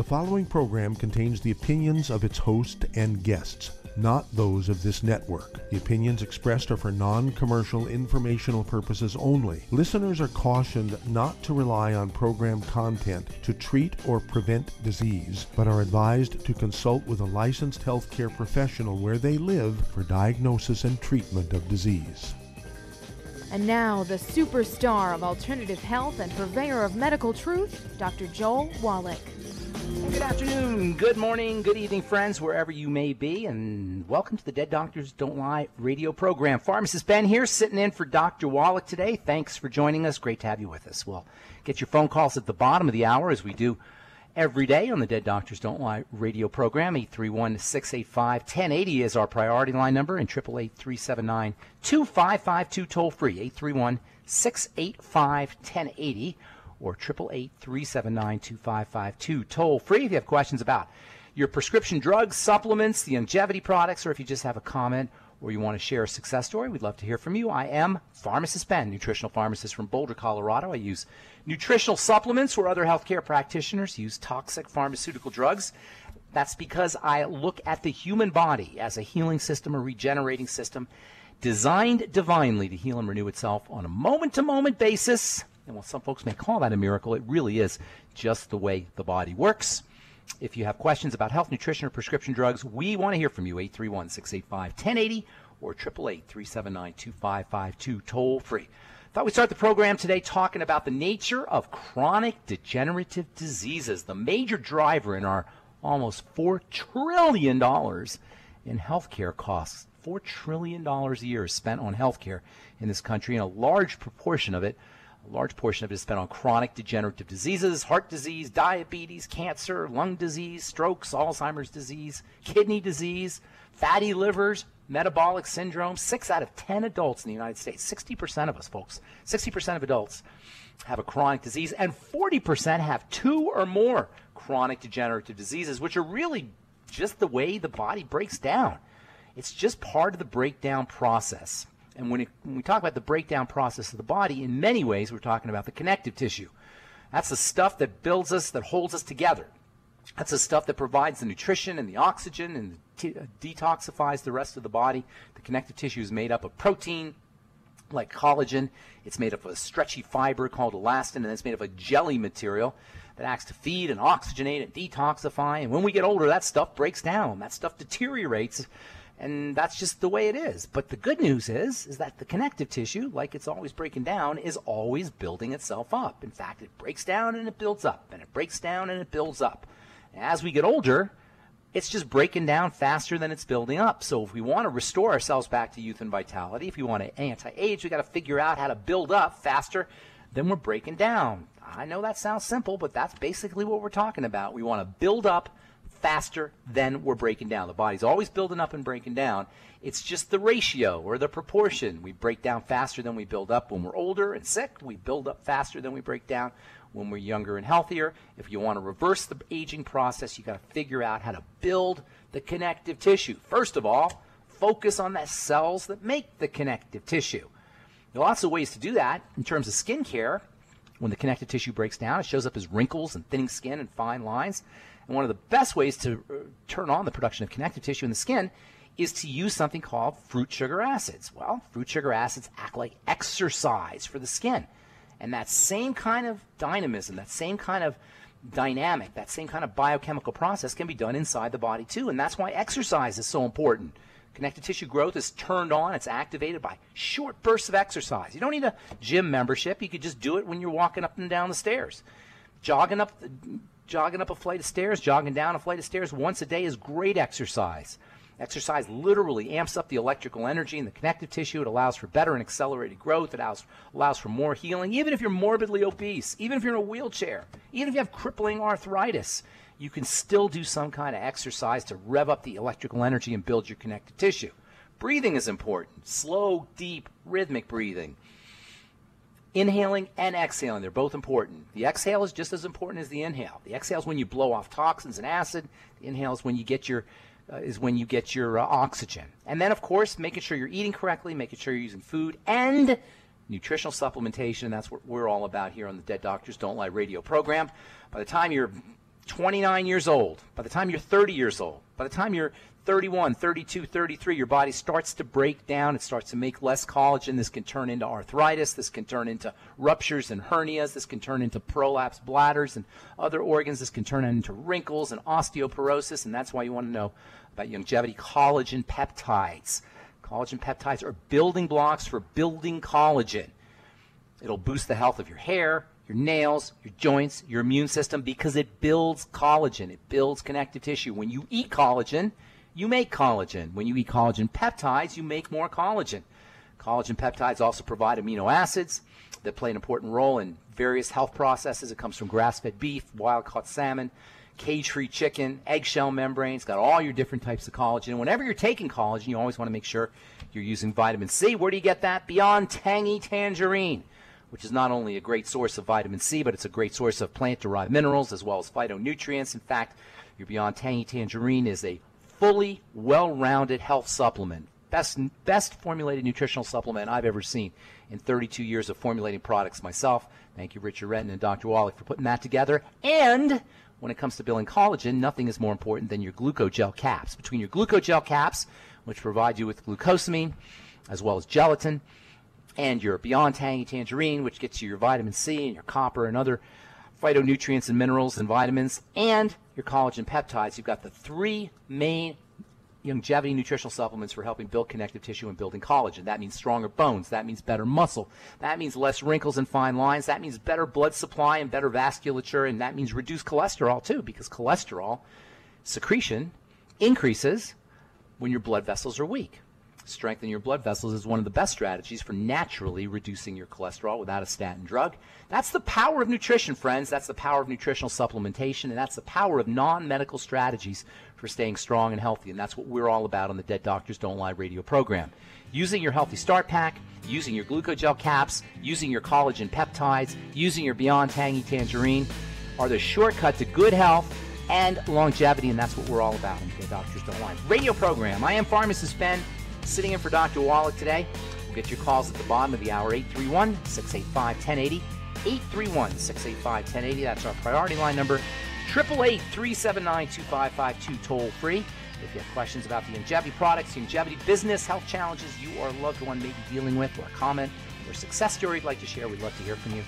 The following program contains the opinions of its host and guests, not those of this network. The opinions expressed are for non-commercial informational purposes only. Listeners are cautioned not to rely on program content to treat or prevent disease, but are advised to consult with a licensed healthcare professional where they live for diagnosis and treatment of disease. And now, the superstar of alternative health and purveyor of medical truth, Dr. Joel Wallach. Good afternoon, good morning, good evening, friends, wherever you may be, and welcome to the Dead Doctors Don't Lie radio program. Pharmacist Ben here, sitting in for Dr. Wallach today. Thanks for joining us. Great to have you with us. We'll get your phone calls at the bottom of the hour, as we do every day on the Dead Doctors Don't Lie radio program. 831-685-1080 is our priority line number, and 888-379-2552 toll free, 831-685-1080. or 888-379-2552 toll free if you have questions about your prescription drugs, supplements, the longevity products, or if you just have a comment or you want to share a success story. We'd love to hear from you. I am Pharmacist Ben, nutritional pharmacist from Boulder, Colorado. I use nutritional supplements where other healthcare practitioners use toxic pharmaceutical drugs. That's because I look at the human body as a healing system, a regenerating system, designed divinely to heal and renew itself on a moment-to-moment basis. And while some folks may call that a miracle, it really is just the way the body works. If you have questions about health, nutrition, or prescription drugs, we want to hear from you. 831-685-1080 or 888-379-2552 toll free. Thought we'd start the program today talking about the nature of chronic degenerative diseases, the major driver in our almost $4 trillion in healthcare costs. $4 trillion a year is spent on healthcare in this country, and a large portion of it is spent on chronic degenerative diseases: heart disease, diabetes, cancer, lung disease, strokes, Alzheimer's disease, kidney disease, fatty livers, metabolic syndrome. 6 out of 10 adults in the United States, 60% of us, folks, 60% of adults have a chronic disease, and 40% have 2 or more chronic degenerative diseases, which are really just the way the body breaks down. It's just part of the breakdown process. And when we talk about the breakdown process of the body, in many ways, we're talking about the connective tissue. That's the stuff that builds us, that holds us together. That's the stuff that provides the nutrition and the oxygen and detoxifies the rest of the body. The connective tissue is made up of protein, like collagen. It's made up of a stretchy fiber called elastin, and it's made up of jelly material that acts to feed and oxygenate and detoxify. And when we get older, that stuff breaks down. That stuff deteriorates. And that's just the way it is. But the good news is that the connective tissue, like it's always breaking down, is always building itself up. In fact, it breaks down and it builds up, and it breaks down and it builds up. And as we get older, it's just breaking down faster than it's building up. So if we want to restore ourselves back to youth and vitality, if we want to anti-age, we got to figure out how to build up faster than we're breaking down. I know that sounds simple, but that's basically what we're talking about. We want to build up faster than we're breaking down. The body's always building up and breaking down. It's just the ratio or the proportion. We break down faster than we build up when we're older and sick. We build up faster than we break down when we're younger and healthier. If you want to reverse the aging process, you got to figure out how to build the connective tissue. First of all, focus on the cells that make the connective tissue. There are lots of ways to do that. In terms of skin care, when the connective tissue breaks down, it shows up as wrinkles and thinning skin and fine lines. And one of the best ways to turn on the production of connective tissue in the skin is to use something called fruit sugar acids. Well, fruit sugar acids act like exercise for the skin. And that same kind of dynamism, that same kind of dynamic, that same kind of biochemical process can be done inside the body too. And that's why exercise is so important. Connective tissue growth is turned on, it's activated by short bursts of exercise. You don't need a gym membership. You could just do it when you're walking up and down the stairs. Jogging up a flight of stairs, jogging down a flight of stairs once a day is great exercise. Exercise literally amps up the electrical energy in the connective tissue. It allows for better and accelerated growth. It allows for more healing. Even if you're morbidly obese, even if you're in a wheelchair, even if you have crippling arthritis, you can still do some kind of exercise to rev up the electrical energy and build your connective tissue. Breathing is important. Slow, deep, rhythmic breathing. Inhaling and exhaling, they're both important. The exhale is just as important as the inhale. The exhale is when you blow off toxins and acid. The inhale is when you get your oxygen. And then, of course, making sure you're eating correctly, making sure you're using food, and nutritional supplementation. That's what we're all about here on the Dead Doctors Don't Lie radio program. By the time you're 29 years old, by the time you're 30 years old, by the time you're 31, 32, 33, your body starts to break down. It starts to make less collagen. This can turn into arthritis. This can turn into ruptures and hernias. This can turn into prolapsed bladders and other organs. This can turn into wrinkles and osteoporosis, and that's why you want to know about longevity collagen peptides. Collagen peptides are building blocks for building collagen. It'll boost the health of your hair, your nails, your joints, your immune system, because it builds collagen. It builds connective tissue. When you eat collagen, you make collagen. When you eat collagen peptides, you make more collagen. Collagen peptides also provide amino acids that play an important role in various health processes. It comes from grass-fed beef, wild-caught salmon, cage-free chicken, eggshell membranes, got all your different types of collagen. And whenever you're taking collagen, you always want to make sure you're using vitamin C. Where do you get that? Beyond Tangy Tangerine, which is not only a great source of vitamin C, but it's a great source of plant-derived minerals as well as phytonutrients. In fact, your Beyond Tangy Tangerine is a fully well-rounded health supplement. Best formulated nutritional supplement I've ever seen in 32 years of formulating products myself. Thank you, Richard Renton and Dr. Wallach, for putting that together. And when it comes to building collagen, nothing is more important than your glucogel caps. Between your glucogel caps, which provide you with glucosamine, as well as gelatin, and your Beyond Tangy Tangerine, which gets you your vitamin C and your copper and other phytonutrients and minerals and vitamins, and your collagen peptides, you've got the three main longevity nutritional supplements for helping build connective tissue and building collagen. That means stronger bones. That means better muscle. That means less wrinkles and fine lines. That means better blood supply and better vasculature. And that means reduced cholesterol, too, because cholesterol secretion increases when your blood vessels are weak. Strengthening your blood vessels is one of the best strategies for naturally reducing your cholesterol without a statin drug. That's the power of nutrition, friends. That's the power of nutritional supplementation, and that's the power of non-medical strategies for staying strong and healthy, and that's what we're all about on the Dead Doctors Don't Lie radio program. Using your Healthy Start Pack, using your glucogel caps, using your collagen peptides, using your Beyond Tangy Tangerine are the shortcut to good health and longevity, and that's what we're all about on the Dead Doctors Don't Lie radio program. I am Pharmacist Ben, sitting in for Dr. Wallach today. We'll get your calls at the bottom of the hour, 831-685-1080, 831-685-1080. That's our priority line number, 888-379-2552, toll free. If you have questions about the longevity products, longevity business, health challenges you or a loved one may be dealing with, or a comment or a success story you'd like to share, we'd love to hear from you.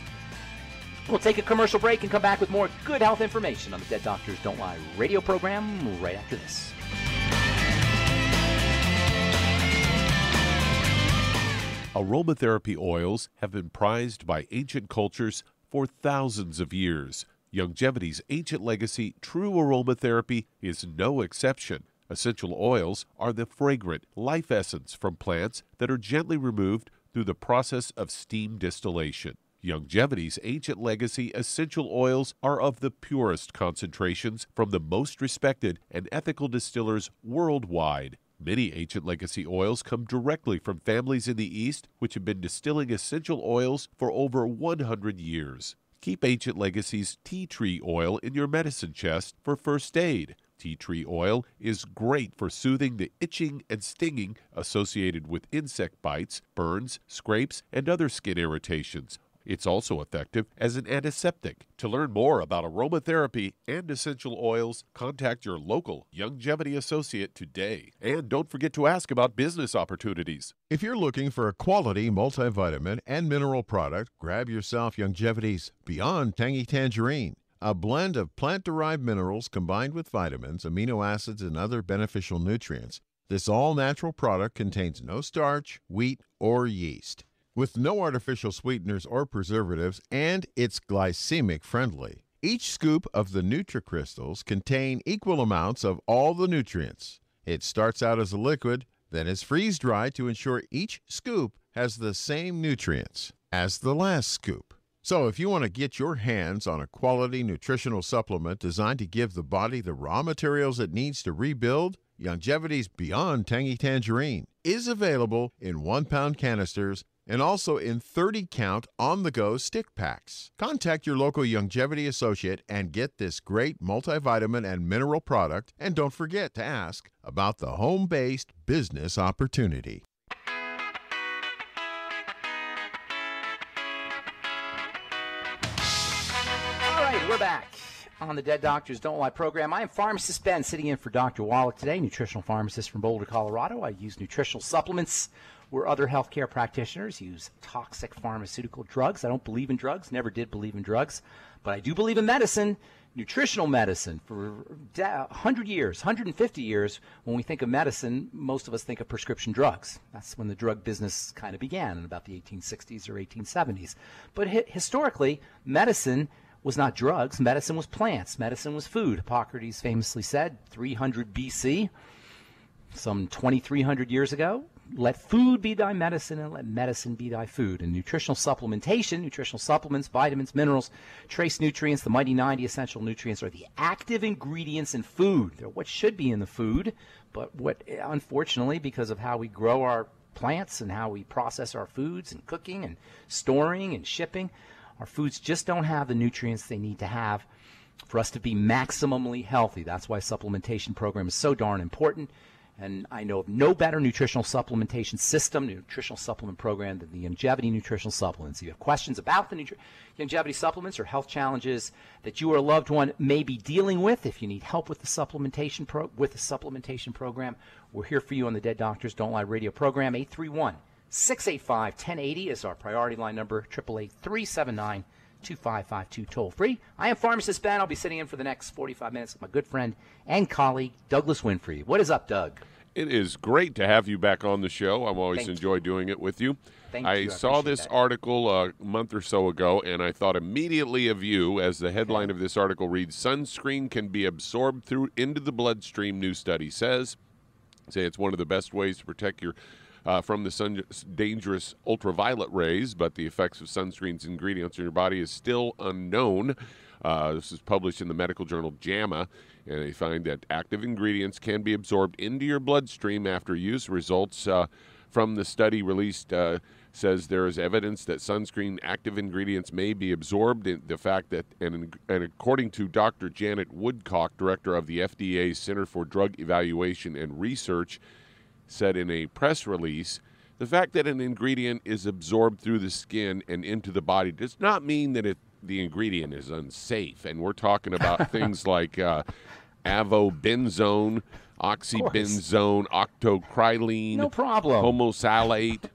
We'll take a commercial break and come back with more good health information on the Dead Doctors Don't Lie radio program right after this. Aromatherapy oils have been prized by ancient cultures for thousands of years. Longevity's ancient legacy, true aromatherapy, is no exception. Essential oils are the fragrant life essence from plants that are gently removed through the process of steam distillation. Longevity's ancient legacy essential oils are of the purest concentrations from the most respected and ethical distillers worldwide. Many ancient legacy oils come directly from families in the East which have been distilling essential oils for over 100 years. Keep Ancient Legacy's tea tree oil in your medicine chest for first aid. Tea tree oil is great for soothing the itching and stinging associated with insect bites, burns, scrapes, and other skin irritations. It's also effective as an antiseptic. To learn more about aromatherapy and essential oils, contact your local Longevity associate today. And don't forget to ask about business opportunities. If you're looking for a quality multivitamin and mineral product, grab yourself Longevity's Beyond Tangy Tangerine, a blend of plant-derived minerals combined with vitamins, amino acids, and other beneficial nutrients. This all-natural product contains no starch, wheat, or yeast, with no artificial sweeteners or preservatives, and it's glycemic friendly. Each scoop of the NutriCrystals contain equal amounts of all the nutrients. It starts out as a liquid, then is freeze-dried to ensure each scoop has the same nutrients as the last scoop. So if you want to get your hands on a quality nutritional supplement designed to give the body the raw materials it needs to rebuild, Longevity's Beyond Tangy Tangerine is available in 1-pound canisters and also in 30-count on-the-go stick packs. Contact your local Longevity associate and get this great multivitamin and mineral product, and don't forget to ask about the home-based business opportunity. All right, we're back. on the Dead Doctors Don't Lie program. I am Pharmacist Ben, sitting in for Dr. Wallach today, nutritional pharmacist from Boulder, Colorado. I use nutritional supplements where other healthcare practitioners use toxic pharmaceutical drugs. I don't believe in drugs, never did believe in drugs, but I do believe in medicine, nutritional medicine. For 100 years, 150 years, when we think of medicine, most of us think of prescription drugs. That's when the drug business kind of began in about the 1860s or 1870s. But historically, medicine was not drugs. Medicine was plants. Medicine was food. Hippocrates famously said, 300 BC, some 2,300 years ago, let food be thy medicine and let medicine be thy food. And nutritional supplementation, nutritional supplements, vitamins, minerals, trace nutrients, the mighty 90 essential nutrients are the active ingredients in food. They're what should be in the food, but what, unfortunately, because of how we grow our plants and how we process our foods and cooking and storing and shipping, our foods just don't have the nutrients they need to have for us to be maximally healthy. That's why supplementation program is so darn important. And I know of no better nutritional supplementation system, nutritional supplement program than the Longevity Nutritional Supplements. If you have questions about the Longevity supplements or health challenges that you or a loved one may be dealing with, if you need help with the supplementation program, we're here for you on the Dead Doctors Don't Lie radio program. 831-685-1080 is our priority line number, 888-379-2552, toll free. I am Pharmacist Ben. I'll be sitting in for the next 45 minutes with my good friend and colleague, Douglas Winfrey. What is up, Doug? It is great to have you back on the show. I've always enjoyed doing it with you. I saw this article a month or so ago, and I thought immediately of you as the headline of this article reads, "Sunscreen can be absorbed into the bloodstream, new study says." Say it's one of the best ways to protect your from the sun's dangerous ultraviolet rays, but the effects of sunscreen's ingredients in your body is still unknown. This is published in the medical journal JAMA, and they find that active ingredients can be absorbed into your bloodstream after use. Results from the study released says there is evidence that sunscreen active ingredients may be absorbed. The fact that, and according to Dr. Janet Woodcock, director of the FDA's Center for Drug Evaluation and Research, said in a press release, the fact that an ingredient is absorbed through the skin and into the body does not mean that the ingredient is unsafe. And we're talking about things like avobenzone, oxybenzone, octocrylene, no problem, homosalate,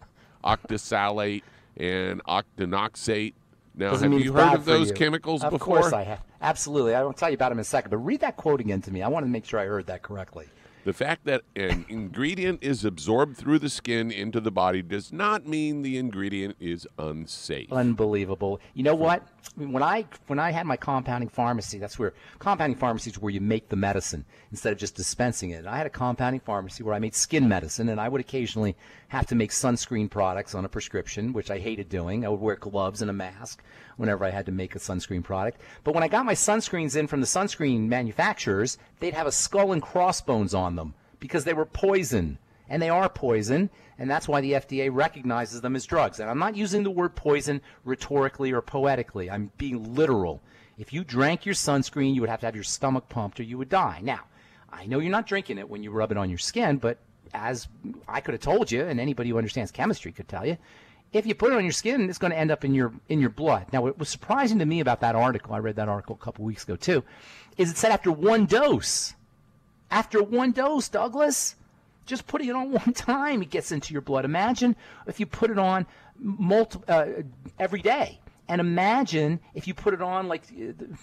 octasalate, and octinoxate. Now, Doesn't have you heard of those chemicals before? Of course I have. Absolutely. I will tell you about them in a second. But read that quote again to me. I want to make sure I heard that correctly. The fact that an ingredient is absorbed through the skin into the body does not mean the ingredient is unsafe. Unbelievable. You know what? When I had my compounding pharmacy, that's where compounding pharmacy is where you make the medicine instead of just dispensing it. I had a compounding pharmacy where I made skin medicine, and I would occasionally have to make sunscreen products on a prescription, which I hated doing. I would wear gloves and a mask whenever I had to make a sunscreen product. But when I got my sunscreens in from the sunscreen manufacturers, they'd have a skull and crossbones on them because they were poison. And they are poison, and that's why the FDA recognizes them as drugs. And I'm not using the word poison rhetorically or poetically. I'm being literal. If you drank your sunscreen, you would have to have your stomach pumped or you would die. Now, I know you're not drinking it when you rub it on your skin, but as I could have told you, and anybody who understands chemistry could tell you, if you put it on your skin, it's going to end up in your blood. Now, what was surprising to me about that article, I read that article a couple weeks ago too, is it said after one dose. After one dose, Douglas, just putting it on one time, it gets into your blood. Imagine if you put it on every day. And imagine if you put it on like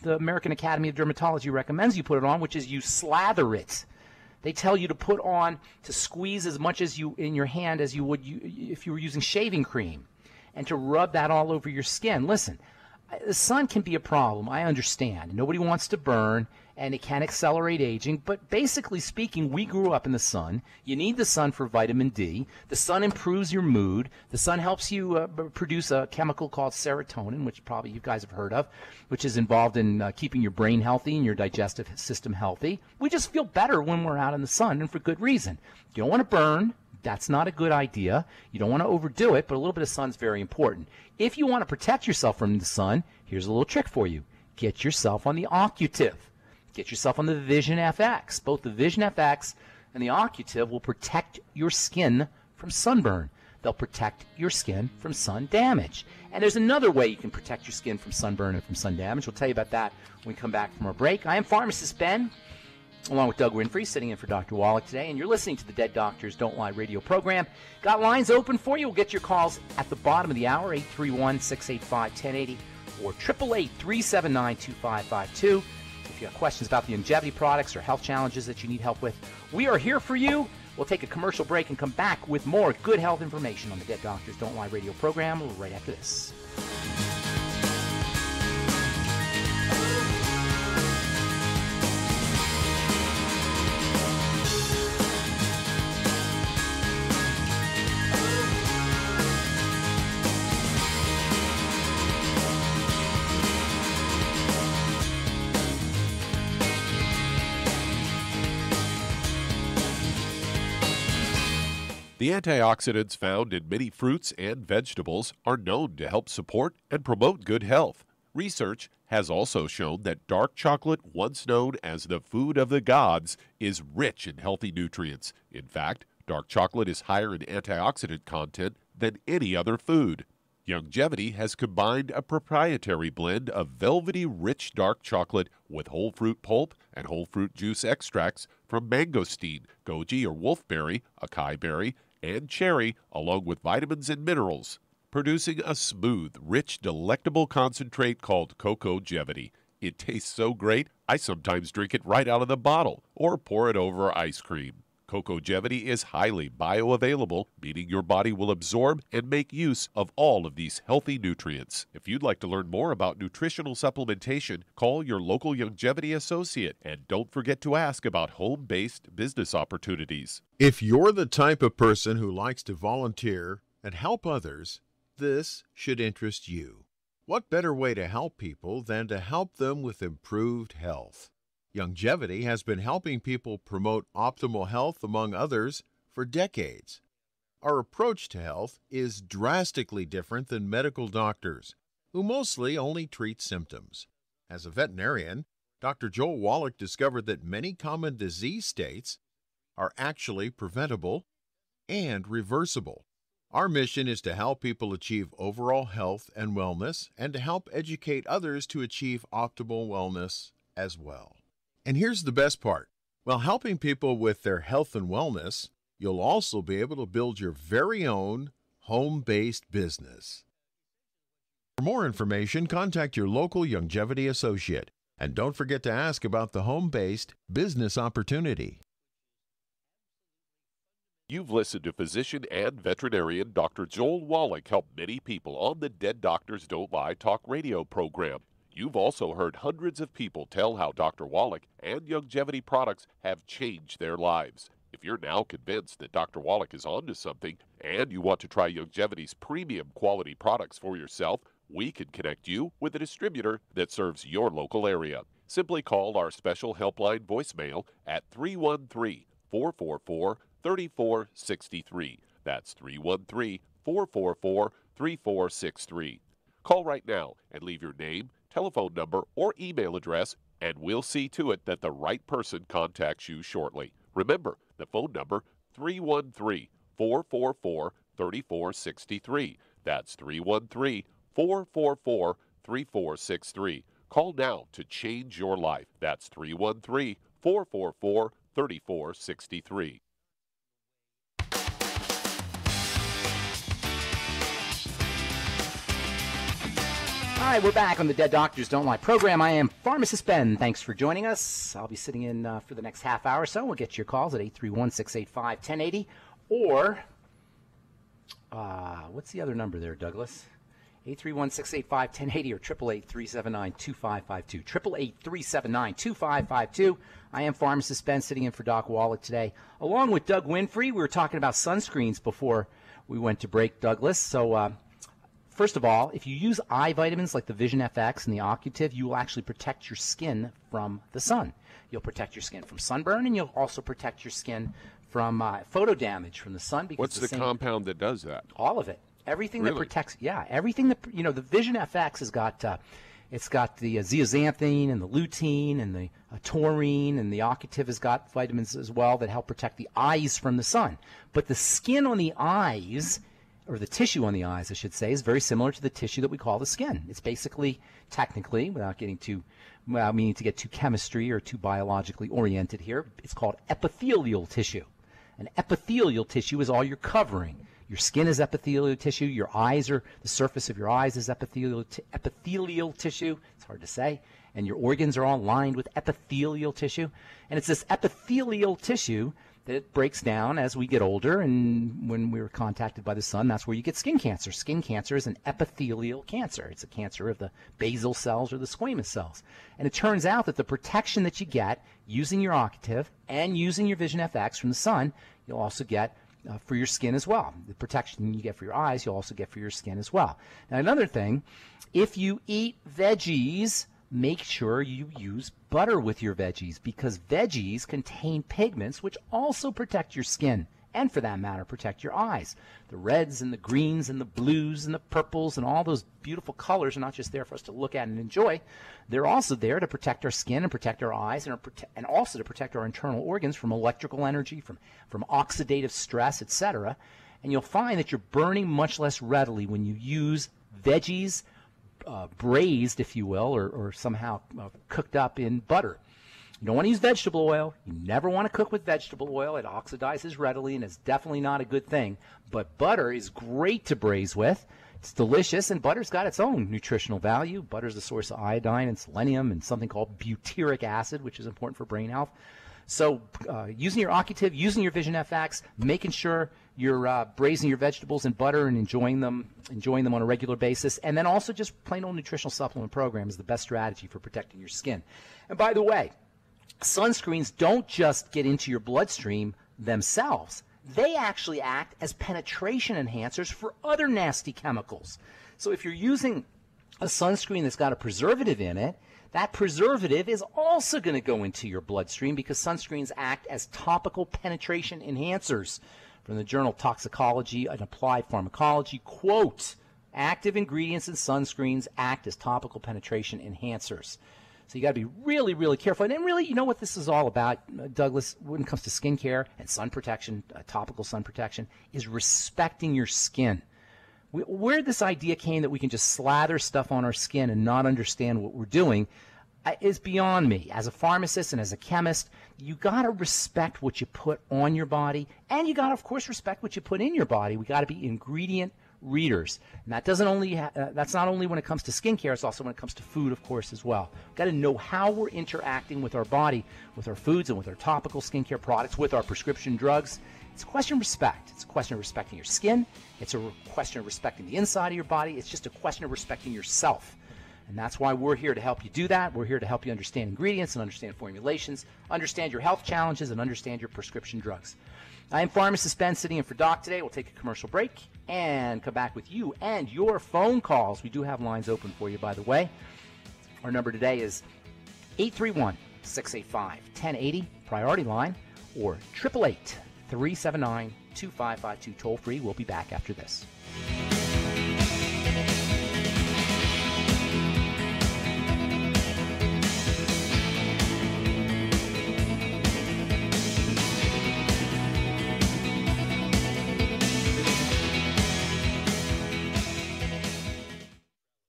the American Academy of Dermatology recommends you put it on, which is you slather it. They tell you to put on, to squeeze as much as you in your hand as you would if you were using shaving cream, and to rub that all over your skin. Listen, the sun can be a problem. I understand. Nobody wants to burn, and it can accelerate aging. But basically speaking, we grew up in the sun. You need the sun for vitamin D. The sun improves your mood. The sun helps you produce a chemical called serotonin, which probably you guys have heard of, which is involved in keeping your brain healthy and your digestive system healthy. We just feel better when we're out in the sun, and for good reason. You don't want to burn. That's not a good idea. You don't want to overdo it, but a little bit of sun is very important. If you want to protect yourself from the sun, here's a little trick for you. Get yourself on the Occutive. Get yourself on the Vision FX. Both the Vision FX and the Occutive will protect your skin from sunburn. they'll protect your skin from sun damage. And there's another way you can protect your skin from sunburn and from sun damage. We'll tell you about that when we come back from our break. I am Pharmacist Ben, along with Doug Winfrey, sitting in for Dr. Wallach today, and you're listening to the Dead Doctors Don't Lie radio program. Got lines open for you. We'll get your calls at the bottom of the hour, 831-685-1080 or 888-379-2552. If you have questions about the longevity products or health challenges that you need help with, we are here for you. We'll take a commercial break and come back with more good health information on the Dead Doctors Don't Lie radio program right after this. The antioxidants found in many fruits and vegetables are known to help support and promote good health. Research has also shown that dark chocolate, once known as the food of the gods, is rich in healthy nutrients. In fact, dark chocolate is higher in antioxidant content than any other food. Longevity has combined a proprietary blend of velvety rich dark chocolate with whole fruit pulp and whole fruit juice extracts from mangosteen, goji or wolfberry, acai berry, and cherry, along with vitamins and minerals, producing a smooth, rich, delectable concentrate called Cocogevity. It tastes so great, I sometimes drink it right out of the bottle or pour it over ice cream. Cocogevity is highly bioavailable, meaning your body will absorb and make use of all of these healthy nutrients. If you'd like to learn more about nutritional supplementation, call your local longevity associate, and don't forget to ask about home-based business opportunities. If you're the type of person who likes to volunteer and help others, this should interest you. What better way to help people than to help them with improved health? Longevity has been helping people promote optimal health, among others, for decades. Our approach to health is drastically different than medical doctors, who mostly only treat symptoms. As a veterinarian, Dr. Joel Wallach discovered that many common disease states are actually preventable and reversible. Our mission is to help people achieve overall health and wellness, and to help educate others to achieve optimal wellness as well. And here's the best part. While helping people with their health and wellness, you'll also be able to build your very own home-based business. For more information, contact your local longevity associate. And don't forget to ask about the home-based business opportunity. You've listened to physician and veterinarian Dr. Joel Wallach help many people on the Dead Doctors Don't Lie talk radio program. You've also heard hundreds of people tell how Dr. Wallach and longevity products have changed their lives. If you're now convinced that Dr. Wallach is onto something and you want to try longevity's premium quality products for yourself, we can connect you with a distributor that serves your local area. Simply call our special helpline voicemail at 313-444-3463. That's 313-444-3463. Call right now and leave your name, telephone number, or email address, and we'll see to it that the right person contacts you shortly. Remember, the phone number, 313-444-3463. That's 313-444-3463. Call now to change your life. That's 313-444-3463. All right, we're back on the Dead Doctors Don't Lie program. I am Pharmacist Ben. Thanks for joining us. I'll be sitting in for the next half hour or so. We'll get your calls at 831-685-1080 or, what's the other number there, Douglas? 831-685-1080 or 888-379-2552. 888-379-2552. I am Pharmacist Ben, sitting in for Doc Wallach today. Along with Doug Winfrey, we were talking about sunscreens before we went to break, Douglas. So, first of all, if you use eye vitamins like the Vision FX and the Occutive, you will actually protect your skin from the sun. You'll protect your skin from sunburn, and you'll also protect your skin from photo damage from the sun. Because what's the compound that does that? All of it. Everything really? That protects, everything that, the Vision FX has got, it's got the zeaxanthin and the lutein and the taurine, and the Occutive has got vitamins as well that help protect the eyes from the sun. But the skin on the eyes or the tissue on the eyes, I should say, is very similar to the tissue that we call the skin. It's basically, technically, without meaning to get too chemistry or too biologically oriented here, it's called epithelial tissue. And epithelial tissue is all you're covering. Your skin is epithelial tissue. Your eyes are, the surface of your eyes is epithelial tissue. It's hard to say. And your organs are all lined with epithelial tissue. And it's this epithelial tissue that breaks down as we get older, and when we were contacted by the sun, that's where you get skin cancer. Skin cancer is an epithelial cancer. It's a cancer of the basal cells or the squamous cells. And it turns out that the protection that you get using your octative and using your Vision FX from the sun, you'll also get for your skin as well. The protection you get for your eyes, you'll also get for your skin as well. Now, another thing, if you eat veggies, make sure you use butter with your veggies, because veggies contain pigments which also protect your skin and, for that matter, protect your eyes. The reds and the greens and the blues and the purples and all those beautiful colors are not just there for us to look at and enjoy. They're also there to protect our skin and protect our eyes, and also to protect our internal organs from electrical energy, from oxidative stress, etc. And you'll find that you're burning much less readily when you use veggies braised, if you will, or somehow cooked up in butter. You don't want to use vegetable oil. You never want to cook with vegetable oil. It oxidizes readily and is definitely not a good thing. But butter is great to braise with. It's delicious, and butter's got its own nutritional value. Butter's the source of iodine and selenium and something called butyric acid, which is important for brain health. So using your octative, using your Vision FX, making sure you're braising your vegetables in butter and enjoying them on a regular basis, and then also just plain old nutritional supplement program is the best strategy for protecting your skin. And by the way, sunscreens don't just get into your bloodstream themselves. They actually act as penetration enhancers for other nasty chemicals. So if you're using a sunscreen that's got a preservative in it, that preservative is also going to go into your bloodstream, because sunscreens act as topical penetration enhancers. From the journal Toxicology and Applied Pharmacology, quote, active ingredients in sunscreens act as topical penetration enhancers. So you got to be really, really careful. And then really, you know what this is all about, Douglas, when it comes to skincare and sun protection, topical sun protection, is respecting your skin. Where this idea came that we can just slather stuff on our skin and not understand what we're doing is beyond me. As a pharmacist and as a chemist, you got to respect what you put on your body, and you got to, of course, respect what you put in your body. We got to be ingredient readers. And that doesn't only that's not only when it comes to skincare, it's also when it comes to food, of course, as well. We've got to know how we're interacting with our body, with our foods and with our topical skincare products, with our prescription drugs. It's a question of respect. It's a question of respecting your skin. It's a question of respecting the inside of your body. It's just a question of respecting yourself. And that's why we're here to help you do that. We're here to help you understand ingredients and understand formulations, understand your health challenges, and understand your prescription drugs. I am Pharmacist Ben, sitting in for Doc today. We'll take a commercial break and come back with you and your phone calls. We do have lines open for you, by the way. Our number today is 831-685-1080, priority line, or 888-379-2552, toll free. We'll be back after this.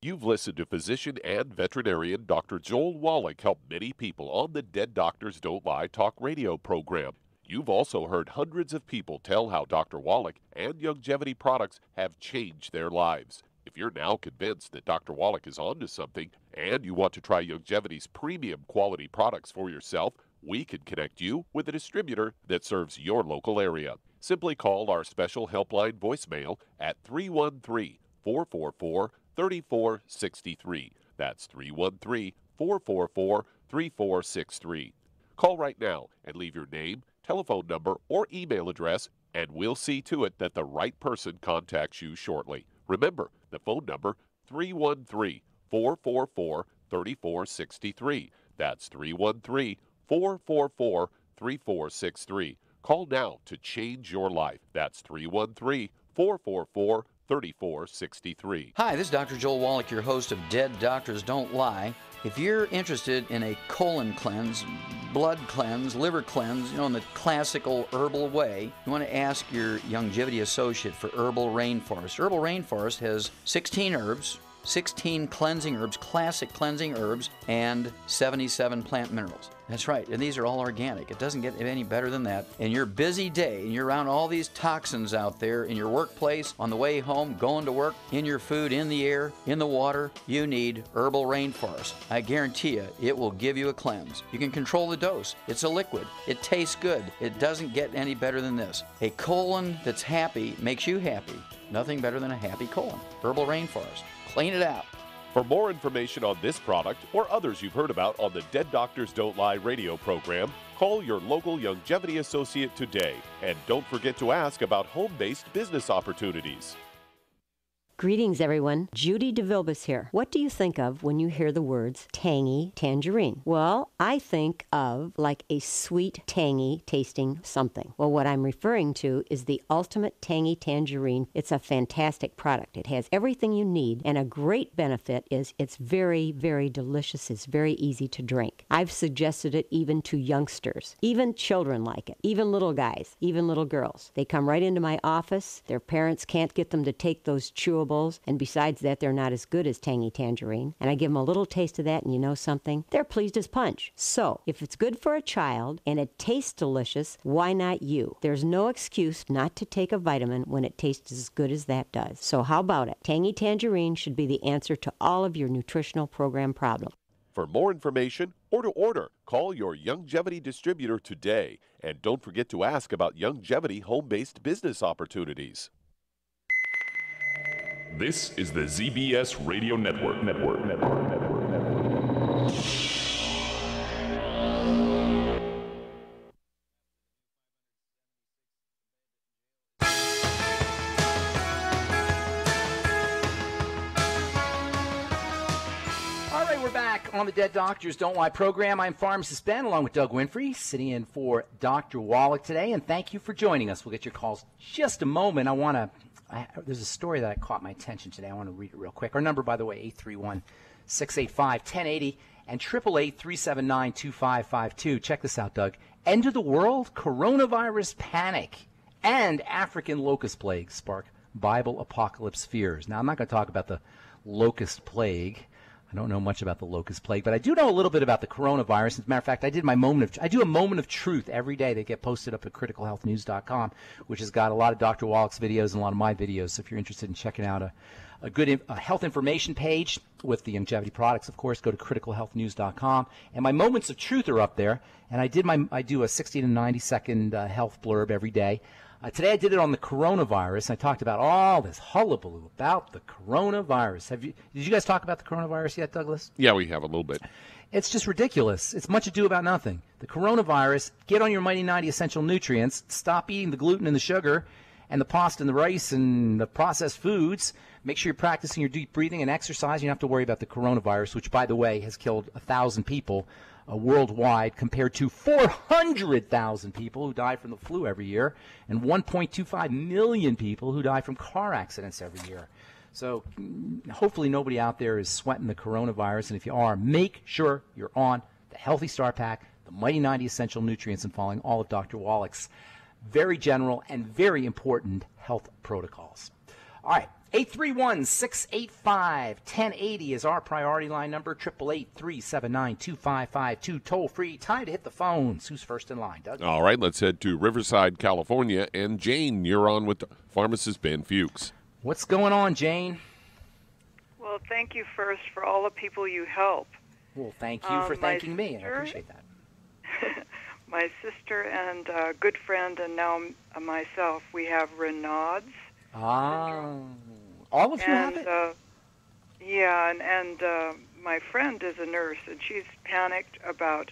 You've listened to physician and veterinarian Dr. Joel Wallach help many people on the Dead Doctors Don't Lie talk radio program. You've also heard hundreds of people tell how Dr. Wallach and Youngevity products have changed their lives. If you're now convinced that Dr. Wallach is onto something and you want to try Youngevity's premium quality products for yourself, we can connect you with a distributor that serves your local area. Simply call our special helpline voicemail at 313-444-3463. That's 313-444-3463. Call right now and leave your name, telephone number, or email address, and we'll see to it that the right person contacts you shortly. Remember, the phone number, 313-444-3463. That's 313-444-3463. Call now to change your life. That's 313-444-3463. 3463. Hi, this is Dr. Joel Wallach, your host of Dead Doctors Don't Lie. If you're interested in a colon cleanse, blood cleanse, liver cleanse, in the classical herbal way, you want to ask your Longevity associate for Herbal Rainforest. Herbal Rainforest has 16 herbs, 16 cleansing herbs, classic cleansing herbs, and 77 plant minerals. That's right, and these are all organic. It doesn't get any better than that. In your busy day, and you're around all these toxins out there in your workplace, on the way home, going to work, in your food, in the air, in the water, you need Herbal Rainforest. I guarantee you, it will give you a cleanse. You can control the dose. It's a liquid. It tastes good. It doesn't get any better than this. A colon that's happy makes you happy. Nothing better than a happy colon. Herbal Rainforest. Clean it out. For more information on this product or others you've heard about on the Dead Doctors Don't Lie radio program, call your local Longevity associate today. And don't forget to ask about home-based business opportunities. Greetings, everyone. Judy DeVilbus here. What do you think of when you hear the words tangy tangerine? Well, I think of like a sweet, tangy tasting something. Well, what I'm referring to is the Ultimate Tangy Tangerine. It's a fantastic product. It has everything you need, and a great benefit is it's very, very delicious. It's very easy to drink. I've suggested it even to youngsters. Even children like it. Even little guys. Even little girls. They come right into my office. Their parents can't get them to take those chewables. And besides that, they're not as good as Tangy Tangerine. And I give them a little taste of that, and you know something? They're pleased as punch. So, if it's good for a child and it tastes delicious, why not you? There's no excuse not to take a vitamin when it tastes as good as that does. So how about it? Tangy Tangerine should be the answer to all of your nutritional program problems. For more information or to order, call your Longevity distributor today. And don't forget to ask about Longevity home-based business opportunities. This is the ZBS Radio Network. All right, we're back on the Dead Doctors Don't Lie program. I'm Pharmacist Ben, along with Doug Winfrey, sitting in for Dr. Wallach today, and thank you for joining us. We'll get your calls in just a moment. There's a story that caught my attention today. I want to read it real quick. Our number, by the way, 831-685-1080 and 888-379-2552. Check this out, Doug. End of the world, coronavirus panic, and African locust plague spark Bible apocalypse fears. Now, I'm not going to talk about the locust plague. I don't know much about the locust plague, but I do know a little bit about the coronavirus. As a matter of fact, I do a moment of truth every day. They get posted up at criticalhealthnews.com, which has got a lot of Dr. Wallach's videos and a lot of my videos. So if you're interested in checking out a good health information page with the longevity products, of course, go to criticalhealthnews.com. And my moments of truth are up there. And I do a 60 to 90 second health blurb every day. Today I did it on the coronavirus. I talked about all this hullabaloo about the coronavirus. Did you guys talk about the coronavirus yet, Douglas? Yeah, we have a little bit. It's just ridiculous. It's much ado about nothing. The coronavirus, get on your Mighty 90 essential nutrients, stop eating the gluten and the sugar and the pasta and the rice and the processed foods. Make sure you're practicing your deep breathing and exercise. You don't have to worry about the coronavirus, which, by the way, has killed 1,000 people worldwide compared to 400,000 people who die from the flu every year and 1.25 million people who die from car accidents every year. So hopefully nobody out there is sweating the coronavirus. And if you are, make sure you're on the Healthy Start Pack, the Mighty 90 Essential Nutrients, and following all of Dr. Wallach's very general and very important health protocols. All right. 831-685-1080 is our priority line number. 888-379-2552. Toll free. Time to hit the phones. Who's first in line, Doug? All right, let's head to Riverside, California. And Jane, you're on with Pharmacist Ben Fuchs. What's going on, Jane? Well, thank you first for all the people you help. Well, thank you for thanking me. I appreciate that. My sister and good friend, and now myself, we have Raynaud's. All of you have it? Yeah, and my friend is a nurse, and she's panicked about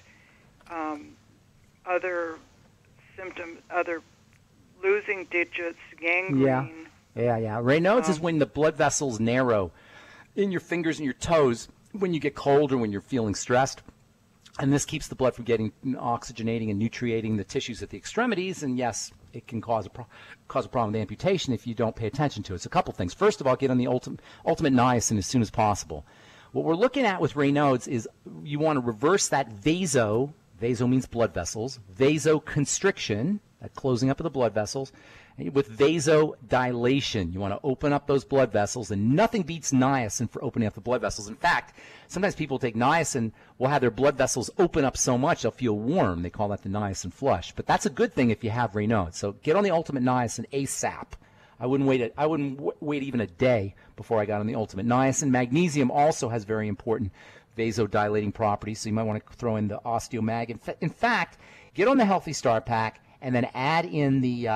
other symptoms, other losing digits, gangrene. Yeah. Raynaud's is when the blood vessels narrow in your fingers and your toes when you get cold or when you're feeling stressed. And this keeps the blood from getting oxygenating and nutriating the tissues at the extremities. And yes, it can cause a problem with amputation if you don't pay attention to it. So a couple things. First of all, get on the ultimate niacin as soon as possible. What we're looking at with Raynaud's is you want to reverse that vaso means blood vessels, vasoconstriction, that closing up of the blood vessels, with vasodilation. You want to open up those blood vessels, and nothing beats niacin for opening up the blood vessels. In fact, sometimes people take niacin will have their blood vessels open up so much they'll feel warm. They call that the niacin flush. But that's a good thing if you have Raynaud's. So get on the ultimate niacin ASAP. I wouldn't wait even a day before I got on the ultimate niacin. Magnesium also has very important vasodilating properties, so you might want to throw in the osteomag. In fact, get on the Healthy Start Pack and then add in the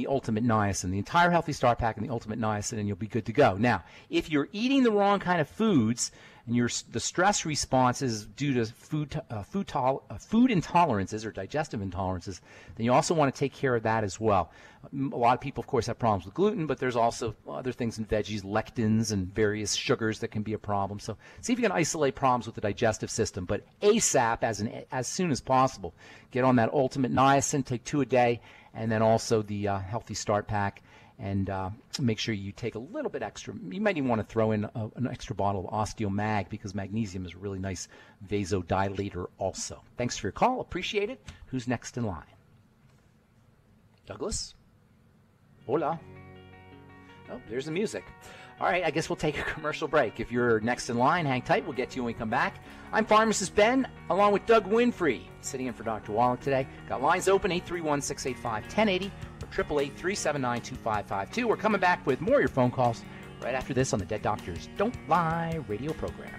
ultimate niacin, the entire Healthy Start Pack and the ultimate niacin, and you'll be good to go. Now, if you're eating the wrong kind of foods and the stress response is due to food intolerances or digestive intolerances, then you also want to take care of that as well. A lot of people, of course, have problems with gluten, but there's also other things in veggies, lectins and various sugars that can be a problem. So see if you can isolate problems with the digestive system. But ASAP, as soon as possible, get on that ultimate niacin, take 2 a day, and then also the Healthy Start Pack. And make sure you take a little bit extra. You might even want to throw in an extra bottle of osteomag because magnesium is a really nice vasodilator also. Thanks for your call. Appreciate it. Who's next in line? Douglas? Hola. Oh, there's the music. All right, I guess we'll take a commercial break. If you're next in line, hang tight. We'll get to you when we come back. I'm Pharmacist Ben, along with Doug Winfrey, sitting in for Dr. Wallach today. Got lines open, 831-685-1080 or 888-379-2552. We're coming back with more of your phone calls right after this on the Dead Doctors Don't Lie radio program.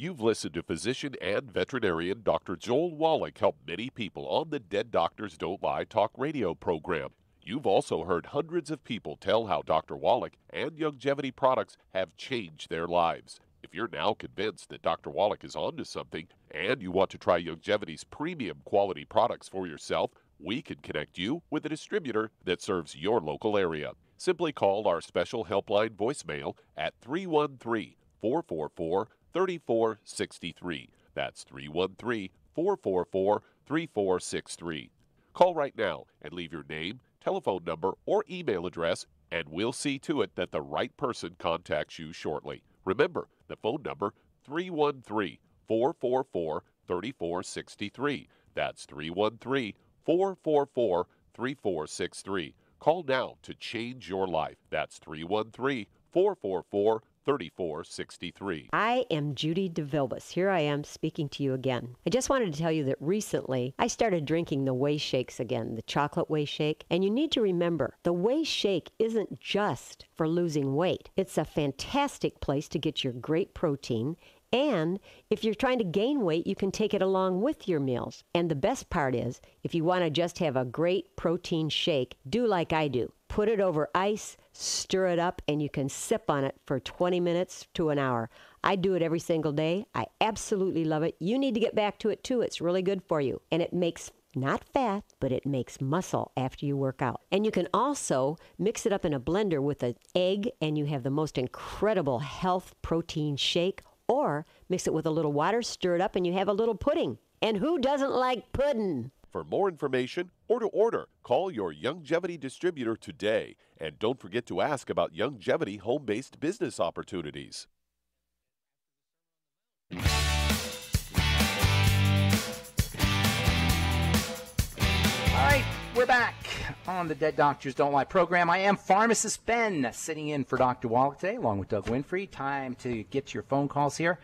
You've listened to physician and veterinarian Dr. Joel Wallach help many people on the Dead Doctors Don't Lie talk radio program. You've also heard hundreds of people tell how Dr. Wallach and Youngevity products have changed their lives. If you're now convinced that Dr. Wallach is onto something and you want to try Youngevity's premium quality products for yourself, we can connect you with a distributor that serves your local area. Simply call our special helpline voicemail at 313-444-3463. That's 313-444-3463. Call right now and leave your name, telephone number, or email address, and we'll see to it that the right person contacts you shortly. Remember, the phone number, 313-444-3463. That's 313-444-3463. Call now to change your life. That's 313-444-3463. I am Judy DeVilbus. Here I am speaking to you again. I just wanted to tell you that recently I started drinking the Whey Shakes again, the chocolate Whey Shake. And you need to remember, the Whey Shake isn't just for losing weight. It's a fantastic place to get your great protein. And if you're trying to gain weight, you can take it along with your meals. And the best part is, if you want to just have a great protein shake, do like I do. Put it over ice, stir it up, and you can sip on it for 20 minutes to an hour. I do it every single day. I absolutely love it. You need to get back to it too. It's really good for you. And it makes not fat, but it makes muscle after you work out. And you can also mix it up in a blender with an egg, and you have the most incredible health protein shake. Or mix it with a little water, stir it up, and you have a little pudding. And who doesn't like pudding? For more information or to order, call your Youngevity distributor today. And don't forget to ask about Youngevity home-based business opportunities. All right, we're back on the Dead Doctors Don't Lie program. I am Pharmacist Ben, sitting in for Dr. Wallach today, along with Doug Winfrey. Time to get to your phone calls here.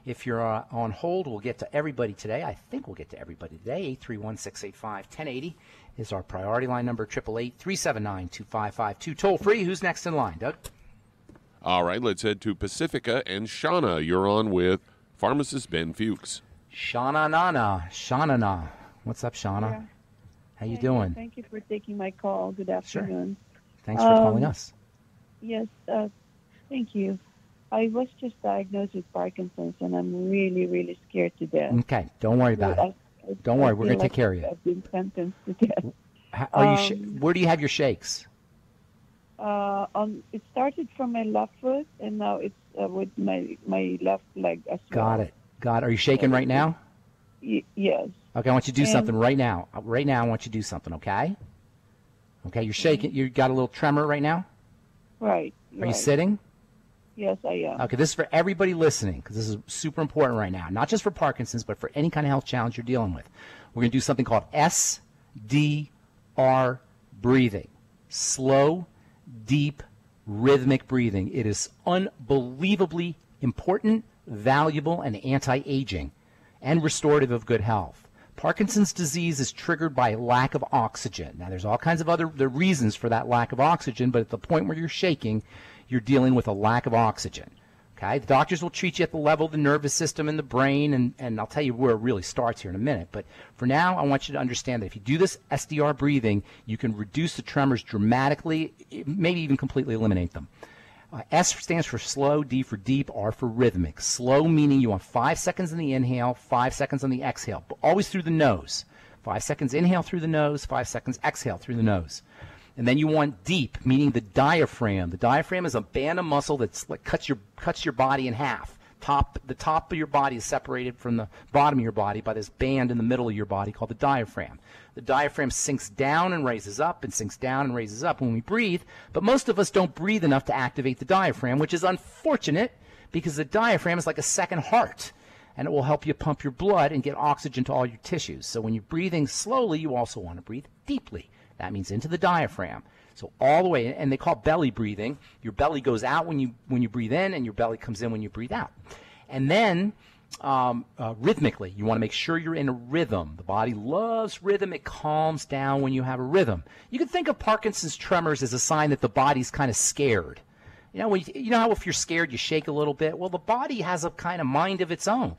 If you're on hold, we'll get to everybody today. I think we'll get to everybody today. 831-685-1080 is our priority line number, 888-379-2552. Toll free. Who's next in line, Doug? All right, let's head to Pacifica. And Shauna, you're on with Pharmacist Ben Fuchs. Shauna. What's up, Shauna? Yeah. How you doing? Thank you for taking my call. Good afternoon. Sure. Thanks for calling us. Yes, thank you. I was just diagnosed with Parkinson's, and I'm really, really scared to death. Okay, don't worry about it. Don't worry, we're going to take care of you. I've been sentenced to death. Where do you have your shakes? It started from my left foot, and now it's with my left leg as well. Got it. Are you shaking right now? Yes. Okay, I want you to do something right now. Right now, I want you to do something, okay? Okay, you're shaking. You got a little tremor right now? Right. Are you sitting? Yes, I am. Okay, this is for everybody listening, because this is super important right now. Not just for Parkinson's, but for any kind of health challenge you're dealing with. We're going to do something called SDR breathing. Slow, deep, rhythmic breathing. It is unbelievably important, valuable, and anti-aging, and restorative of good health. Parkinson's disease is triggered by lack of oxygen. Now, there's all kinds of other reasons for that lack of oxygen, but at the point where you're shaking, you're dealing with a lack of oxygen. Okay? The doctors will treat you at the level of the nervous system and the brain, and I'll tell you where it really starts here in a minute. But for now, I want you to understand that if you do this SDR breathing, you can reduce the tremors dramatically, maybe even completely eliminate them. S stands for slow, D for deep, R for rhythmic. Slow meaning you want 5 seconds on the inhale, 5 seconds on the exhale, but always through the nose. 5 seconds inhale through the nose, 5 seconds exhale through the nose. And then you want deep, meaning the diaphragm. The diaphragm is a band of muscle that's like cuts your body in half. The top of your body is separated from the bottom of your body by this band in the middle of your body called the diaphragm. The diaphragm sinks down and raises up and sinks down and raises up when we breathe, but most of us don't breathe enough to activate the diaphragm, which is unfortunate because the diaphragm is like a second heart, and it will help you pump your blood and get oxygen to all your tissues. So when you're breathing slowly, you also want to breathe deeply. That means into the diaphragm. So all the way, and they call it belly breathing. Your belly goes out when you breathe in, and your belly comes in when you breathe out. And then rhythmically, you want to make sure you're in a rhythm. The body loves rhythm. It calms down when you have a rhythm. You can think of Parkinson's tremors as a sign that the body's kind of scared. You know how if you're scared, you shake a little bit? Well, the body has a kind of mind of its own.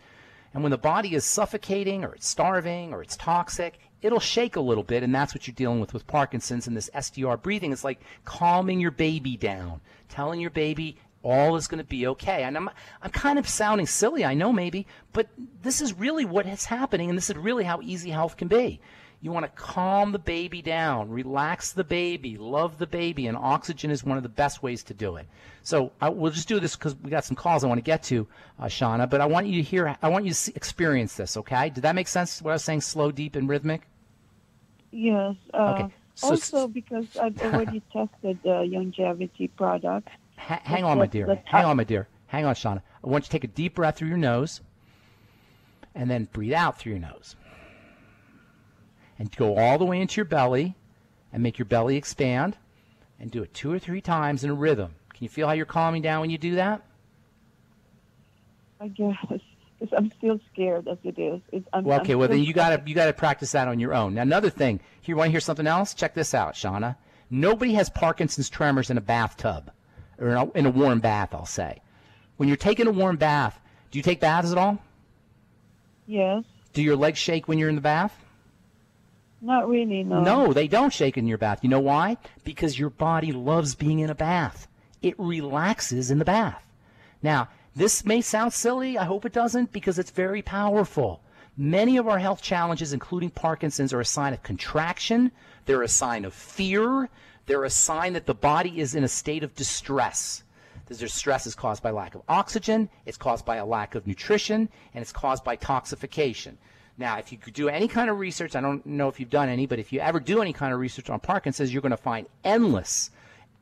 And when the body is suffocating or it's starving or it's toxic, it'll shake a little bit, and that's what you're dealing with Parkinson's. And this SDR breathing is like calming your baby down, telling your baby all is going to be okay. And I'm kind of sounding silly, I know maybe, but this is really what is happening, and this is really how easy health can be. You want to calm the baby down, relax the baby, love the baby, and oxygen is one of the best ways to do it. So we'll just do this because we got some calls I want to get to, Shauna, but I want you to experience this, okay? Did that make sense, what I was saying, slow, deep, and rhythmic? Yes. Okay. So, also, because I've already tested the longevity product. Hang on, my dear. Hang on, Shauna. I want you to take a deep breath through your nose and then breathe out through your nose. And go all the way into your belly and make your belly expand and do it 2 or 3 times in a rhythm. Can you feel how you're calming down when you do that? I guess. Because I'm still scared as it is. Then you gotta practice that on your own. Now, another thing. You want to hear something else? Check this out, Shauna. Nobody has Parkinson's tremors in a bathtub. Or in a warm bath, I'll say. When you're taking a warm bath, do you take baths at all? Yes. Do your legs shake when you're in the bath? Not really, no. No, they don't shake in your bath. You know why? Because your body loves being in a bath. It relaxes in the bath. Now, this may sound silly. I hope it doesn't, because it's very powerful. Many of our health challenges, including Parkinson's, are a sign of contraction. They're a sign of fear. They're a sign that the body is in a state of distress. This distress is caused by lack of oxygen, it's caused by a lack of nutrition, and it's caused by toxification. Now, if you could do any kind of research, I don't know if you've done any, but if you ever do any kind of research on Parkinson's, you're going to find endless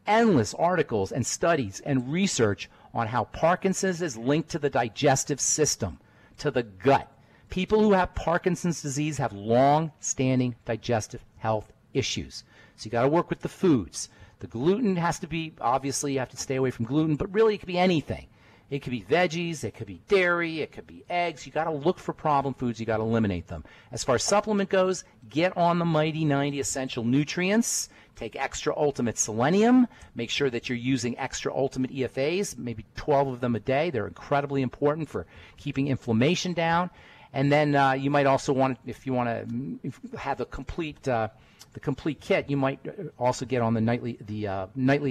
articles and studies and research on how Parkinson's is linked to the digestive system, to the gut. People who have Parkinson's disease have long-standing digestive health issues. So you got to work with the foods. The gluten has to be, obviously you have to stay away from gluten, but really it could be anything. It could be veggies, it could be dairy, it could be eggs. You got to look for problem foods, you got to eliminate them. As far as supplement goes, get on the Mighty 90 Essential Nutrients. Take Extra Ultimate Selenium. Make sure that you're using Extra Ultimate EFAs, maybe 12 of them a day. They're incredibly important for keeping inflammation down. And then you might also want, if you want to have a complete the complete kit, you might also get on the nightly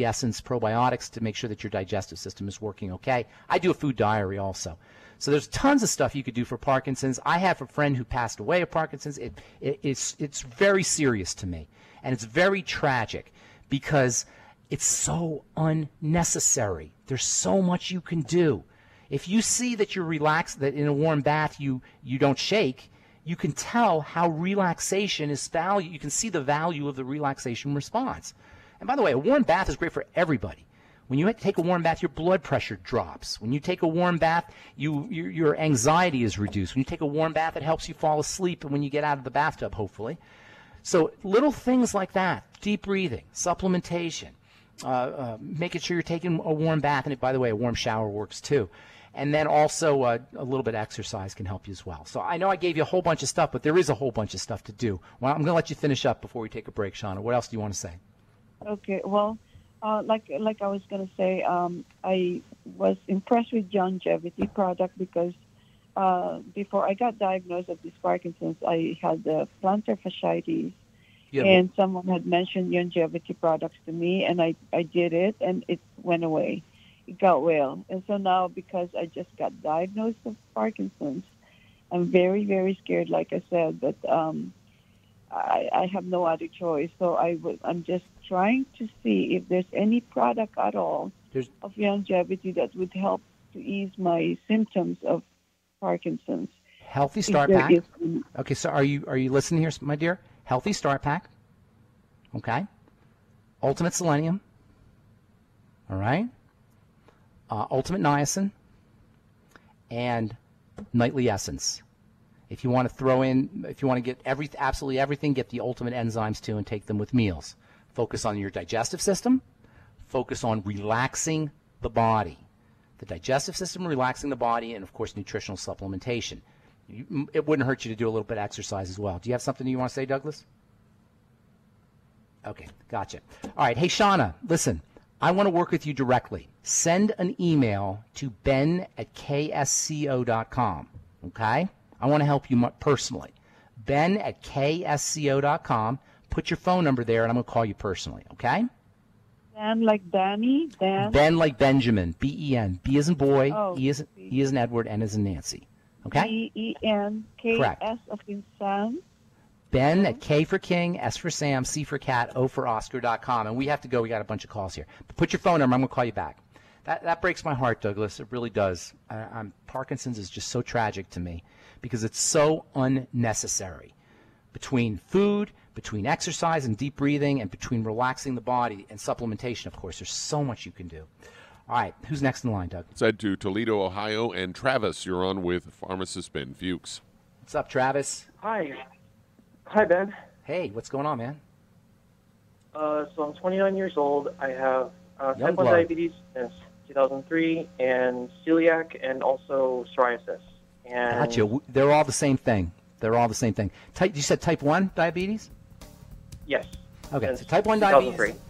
essence probiotics to make sure that your digestive system is working okay. I do a food diary also. So there's tons of stuff you could do for Parkinson's. I have a friend who passed away of Parkinson's. It's very serious to me, and it's very tragic because it's so unnecessary. There's so much you can do. If you see that you're relaxed, that in a warm bath you don't shake, you can tell how relaxation is value. You can see the value of the relaxation response. And by the way, a warm bath is great for everybody. When you take a warm bath, your blood pressure drops. When you take a warm bath, your anxiety is reduced. When you take a warm bath, it helps you fall asleep when you get out of the bathtub, hopefully. So little things like that, deep breathing, supplementation, making sure you're taking a warm bath. And by the way, a warm shower works too. And then also a little bit of exercise can help you as well. So I know I gave you a whole bunch of stuff, but there is a whole bunch of stuff to do. Well, I'm going to let you finish up before we take a break, Shauna. What else do you want to say? Okay, well, like I was going to say, I was impressed with longevity product because before I got diagnosed with this Parkinson's, I had the plantar fasciitis, and someone had mentioned longevity products to me, and I did it, and it went away. It got well. And so now, because I just got diagnosed with Parkinson's, I'm very, very scared, like I said, but I have no other choice. So I'm just trying to see if there's any product at all of longevity that would help to ease my symptoms of Parkinson's. Healthy Start Pack. Okay, so are you listening here, my dear? Healthy Start Pack. Okay. Ultimate Selenium. All right. Ultimate Niacin. And Nightly Essence. If you want to throw in, if you want to get absolutely everything, get the Ultimate Enzymes too and take them with meals. Focus on your digestive system. Focus on relaxing the body. The digestive system, relaxing the body, and of course nutritional supplementation. It wouldn't hurt you to do a little bit of exercise as well. Do you have something you want to say, Douglas? Okay, gotcha. All right, hey Shauna, listen, I want to work with you directly. Send an email to ben@ksco.com, okay? I want to help you personally. ben@ksco.com. Put your phone number there, and I'm going to call you personally, okay? Ben like Danny? Ben like Benjamin, B-E-N. B as in boy, E as in Edward, N as in Nancy. Okay? B-E-N-K-S Correct. of in Sam. Ben at K for King, S for Sam, C for Cat, O for Oscar.com. And we have to go. We got a bunch of calls here. But put your phone number. I'm going to call you back. That breaks my heart, Douglas. It really does. Parkinson's is just so tragic to me because it's so unnecessary. Between food, between exercise and deep breathing, and between relaxing the body and supplementation, of course, there's so much you can do. All right, who's next in the line, Doug? Let's head to Toledo, Ohio, and Travis, you're on with Pharmacist Ben Fuchs. What's up, Travis? Hi. Hi, Ben. Hey, what's going on, man? So I'm 29 years old. I have type 1 blood. diabetes since 2003, and celiac, and also psoriasis. And Gotcha. They're all the same thing. They're all the same thing. You said type 1 diabetes? Yes. Okay, Since so type 1 2003. diabetes.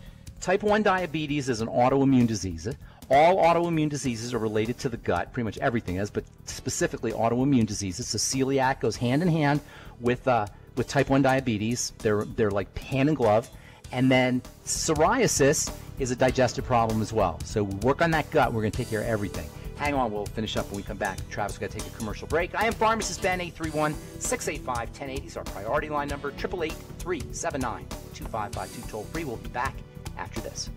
Type 1 diabetes is an autoimmune disease. All autoimmune diseases are related to the gut. Pretty much everything is, but specifically autoimmune diseases. So celiac goes hand in hand with type 1 diabetes. They're like hand in glove. And then psoriasis is a digestive problem as well. So we work on that gut. We're going to take care of everything. Hang on. We'll finish up when we come back. Travis, we've got to take a commercial break. I am Pharmacist Ben. 831-685-1080 is our priority line number. 888-379-2552. Toll free. We'll be back after this.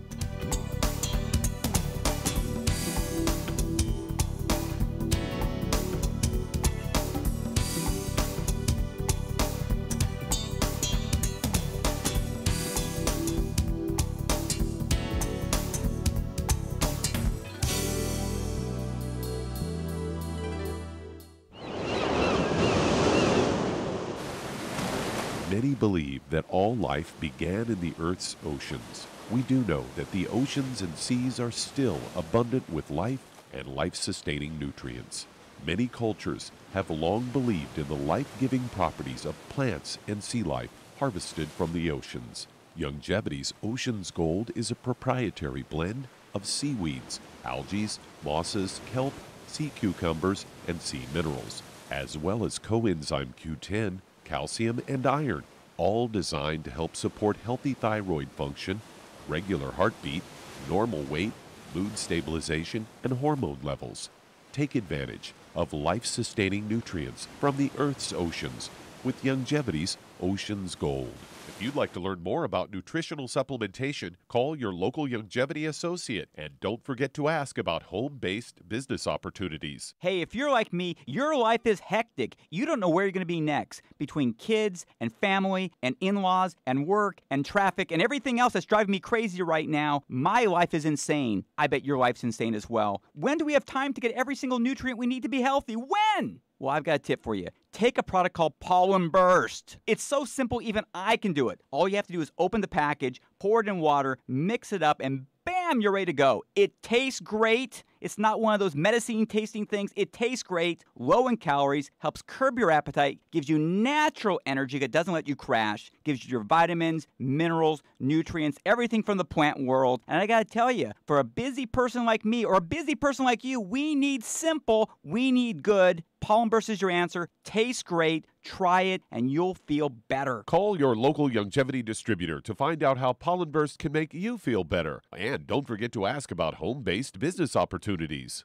Many believe that all life began in the Earth's oceans. We do know that the oceans and seas are still abundant with life and life-sustaining nutrients. Many cultures have long believed in the life-giving properties of plants and sea life harvested from the oceans. Longevity's Ocean's Gold is a proprietary blend of seaweeds, algae, mosses, kelp, sea cucumbers, and sea minerals. as well as coenzyme Q10, calcium, and iron, all designed to help support healthy thyroid function, regular heartbeat, normal weight, mood stabilization, and hormone levels. Take advantage of life-sustaining nutrients from the Earth's oceans with Youngevity's Ocean's Gold. If you'd like to learn more about nutritional supplementation, call your local Youngevity associate, and don't forget to ask about home-based business opportunities. Hey, if you're like me, your life is hectic. You don't know where you're going to be next. Between kids and family and in-laws and work and traffic and everything else that's driving me crazy right now, my life is insane. I bet your life's insane as well. When do we have time to get every single nutrient we need to be healthy? When? Well, I've got a tip for you. Take a product called Pollen Burst. It's so simple, even I can do it. All you have to do is open the package, pour it in water, mix it up, and bam, you're ready to go. It tastes great. It's not one of those medicine-tasting things. It tastes great, low in calories, helps curb your appetite, gives you natural energy that doesn't let you crash, gives you your vitamins, minerals, nutrients, everything from the plant world. And I got to tell you, for a busy person like me or a busy person like you, we need simple, we need good. Pollen Burst is your answer. Tastes great. Try it, and you'll feel better. Call your local Youngevity distributor to find out how Pollen Burst can make you feel better. And don't forget to ask about home-based business opportunities.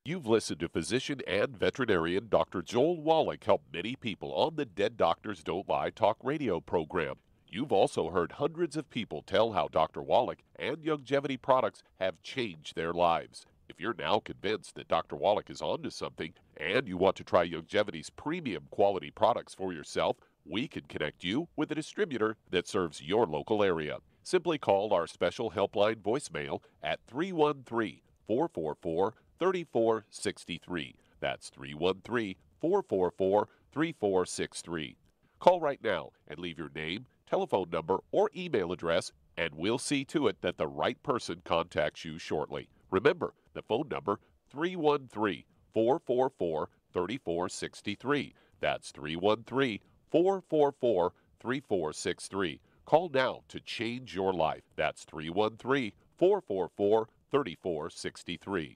You've listened to physician and veterinarian Dr. Joel Wallach help many people on the Dead Doctors Don't Lie talk radio program. You've also heard hundreds of people tell how Dr. Wallach and Youngevity products have changed their lives. If you're now convinced that Dr. Wallach is onto something and you want to try Youngevity's premium quality products for yourself, we can connect you with a distributor that serves your local area. Simply call our special helpline voicemail at 313-444-3463. That's 313-444-3463. Call right now and leave your name, telephone number, or email address, and we'll see to it that the right person contacts you shortly. Remember, the phone number, 313-444-3463. That's 313-444-3463. Call now to change your life. That's 313-444-3463.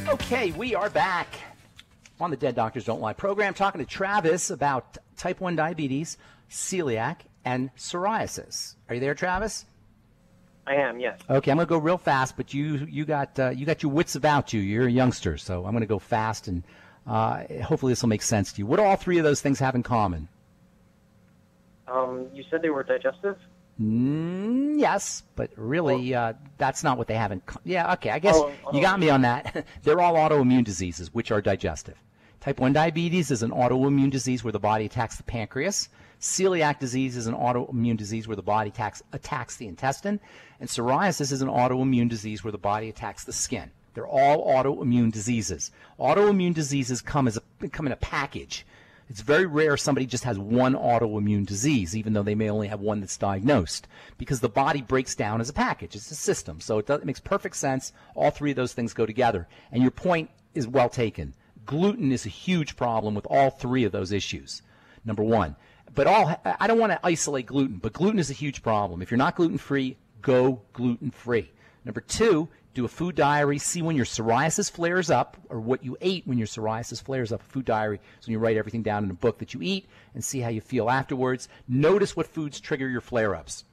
Okay, we are back on the Dead Doctors Don't Lie program, talking to Travis about type 1 diabetes, celiac, and psoriasis. Are you there, Travis? I am, yes. Okay, I'm going to go real fast, but you got your wits about you. You're a youngster, so I'm going to go fast, and hopefully this will make sense to you. What do all three of those things have in common? You said they were digestive? Yes, but really, that's not what they have in common. Yeah, okay, I guess you got me on that. They're all autoimmune diseases, which are digestive. Type 1 diabetes is an autoimmune disease where the body attacks the pancreas. Celiac disease is an autoimmune disease where the body attacks the intestine. And psoriasis is an autoimmune disease where the body attacks the skin. They're all autoimmune diseases. Autoimmune diseases come in a package. It's very rare somebody just has one autoimmune disease, even though they may only have one that's diagnosed, because the body breaks down as a package. It's a system. So it makes perfect sense. All three of those things go together. And your point is well taken. Gluten is a huge problem with all three of those issues, number one. But I don't want to isolate gluten, but gluten is a huge problem. If you're not gluten-free, go gluten-free. Number two, do a food diary. See when your psoriasis flares up, or what you ate when your psoriasis flares up. A food diary is when you write everything down in a book that you eat and see how you feel afterwards. Notice what foods trigger your flare-ups.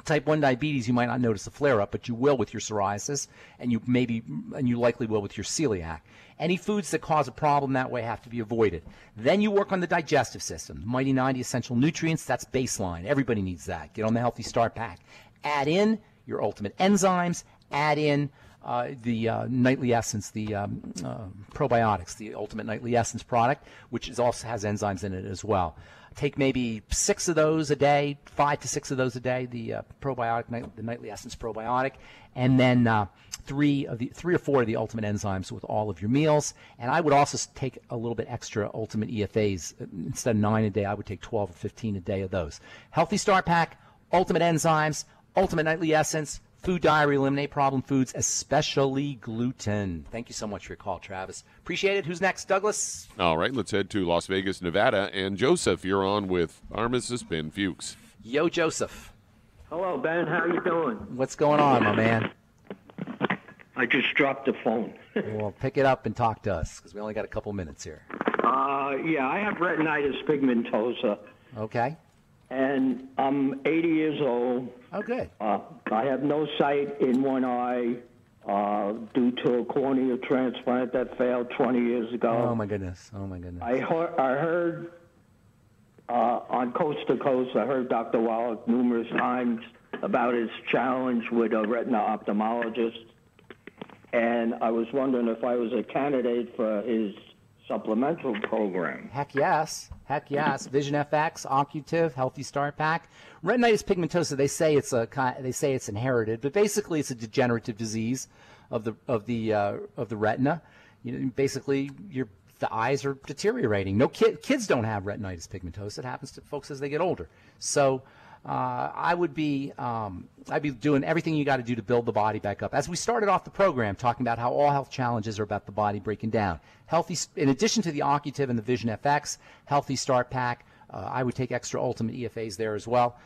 Type 1 diabetes, you might not notice a flare-up, but you will with your psoriasis, and you likely will with your celiac. Any foods that cause a problem that way have to be avoided. Then you work on the digestive system. Mighty 90 essential nutrients, that's baseline. Everybody needs that. Get on the Healthy Start Pack. Add in your ultimate enzymes. Add in the Nightly Essence, the probiotics, the Ultimate Nightly Essence product, which also has enzymes in it as well. Take maybe 6 of those a day, 5 to 6 of those a day, the probiotic, the Nightly Essence probiotic, and then 3 or 4 of the Ultimate enzymes with all of your meals. And I would also take a little bit extra Ultimate EFAs. Instead of 9 a day, I would take 12 or 15 a day of those. Healthy Start Pack, Ultimate enzymes, Ultimate Nightly Essence, Food Diary, eliminate problem foods, especially gluten. Thank you so much for your call, Travis. Appreciate it. Who's next, Douglas? All right, let's head to Las Vegas, Nevada. And Joseph, you're on with Pharmacist Ben Fuchs. Yo, Joseph. Hello, Ben. How you doing? What's going on, my man? I just dropped the phone. Well, pick it up and talk to us, because we only got a couple minutes here. Yeah, I have retinitis pigmentosa. Okay. And I'm 80 years old. Oh, good. I have no sight in one eye due to a cornea transplant that failed 20 years ago. Oh, my goodness. Oh, my goodness. I heard on Coast to Coast, I heard Dr. Wallach numerous times about his challenge with a retina ophthalmologist. And I was wondering if I was a candidate for his supplemental program. Heck yes. Heck yes. Vision FX, Occutive, Healthy Start Pack. Retinitis pigmentosa, they say it's inherited, but basically it's a degenerative disease of the retina. Basically the eyes are deteriorating. No kids don't have retinitis pigmentosa. It happens to folks as they get older. So I'd be doing everything you got to do to build the body back up. As we started off the program talking about how all health challenges are about the body breaking down. In addition to the Occutive and the Vision FX, Healthy Start Pack, I would take extra Ultimate EFAs there as well.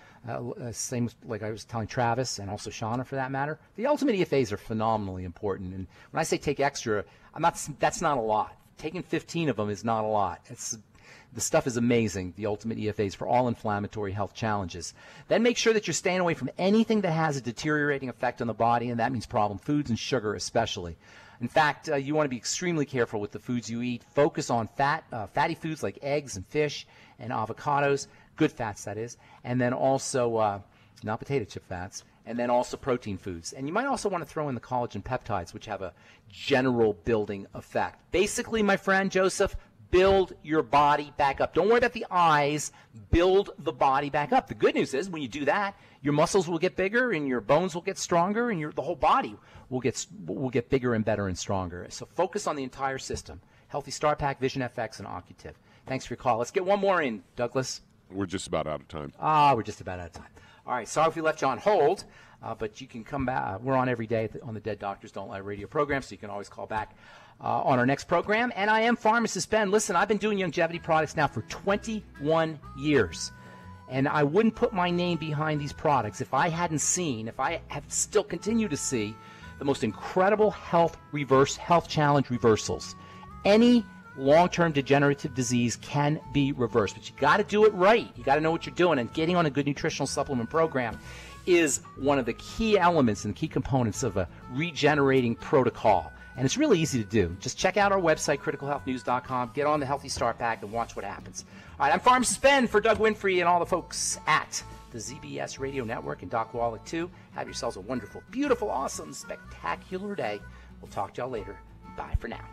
Same like I was telling Travis and also Shauna for that matter. The Ultimate EFAs are phenomenally important. And when I say take extra, that's not a lot. Taking 15 of them is not a lot. The stuff is amazing, the Ultimate EFAs for all inflammatory health challenges. Then make sure that you're staying away from anything that has a deteriorating effect on the body, and that means problem foods and sugar especially. In fact, you want to be extremely careful with the foods you eat. Focus on fatty foods like eggs and fish and avocados, good fats that is, and then also not potato chip fats, and then also protein foods. And you might also want to throw in the collagen peptides, which have a general building effect. Basically, my friend Joseph, build your body back up. Don't worry about the eyes. Build the body back up. The good news is when you do that, your muscles will get bigger and your bones will get stronger and the whole body will get bigger and better and stronger. So focus on the entire system. Healthy Start Pack, Vision FX, and Occutive. Thanks for your call. Let's get one more in, Douglas. We're just about out of time. We're just about out of time. All right, sorry if we left you on hold, but you can come back. We're on every day on the Dead Doctors Don't Lie radio program, so you can always call back on our next program. And I am Pharmacist Ben. Listen, I've been doing longevity products now for 21 years. And I wouldn't put my name behind these products if I have still continued to see the most incredible health challenge reversals. Any long-term degenerative disease can be reversed, but you got to do it right. You got to know what you're doing, and getting on a good nutritional supplement program is one of the key elements and key components of a regenerating protocol. And it's really easy to do. Just check out our website, criticalhealthnews.com, get on the Healthy Start Pack, and watch what happens. All right, I'm Pharmacist Ben for Doug Winfrey and all the folks at the ZBS Radio Network and Doc Wallach, too. Have yourselves a wonderful, beautiful, awesome, spectacular day. We'll talk to y'all later. Bye for now.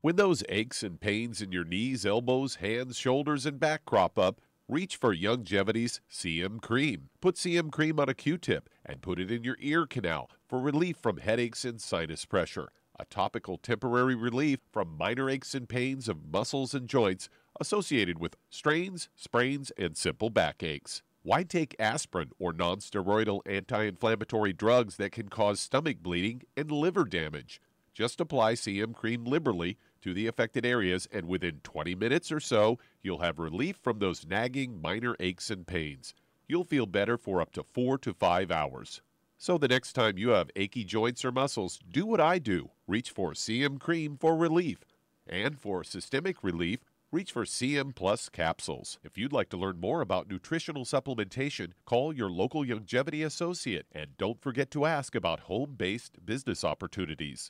When those aches and pains in your knees, elbows, hands, shoulders, and back crop up, reach for Youngevity's CM Cream. Put CM Cream on a Q-tip and put it in your ear canal for relief from headaches and sinus pressure. A topical temporary relief from minor aches and pains of muscles and joints associated with strains, sprains, and simple backaches. Why take aspirin or non-steroidal anti-inflammatory drugs that can cause stomach bleeding and liver damage? Just apply CM Cream liberally to the affected areas, and within 20 minutes or so, you'll have relief from those nagging minor aches and pains. You'll feel better for up to 4 to 5 hours. So the next time you have achy joints or muscles, do what I do. Reach for CM Cream for relief. And for systemic relief, reach for CM Plus capsules. If you'd like to learn more about nutritional supplementation, call your local longevity associate. And don't forget to ask about home-based business opportunities.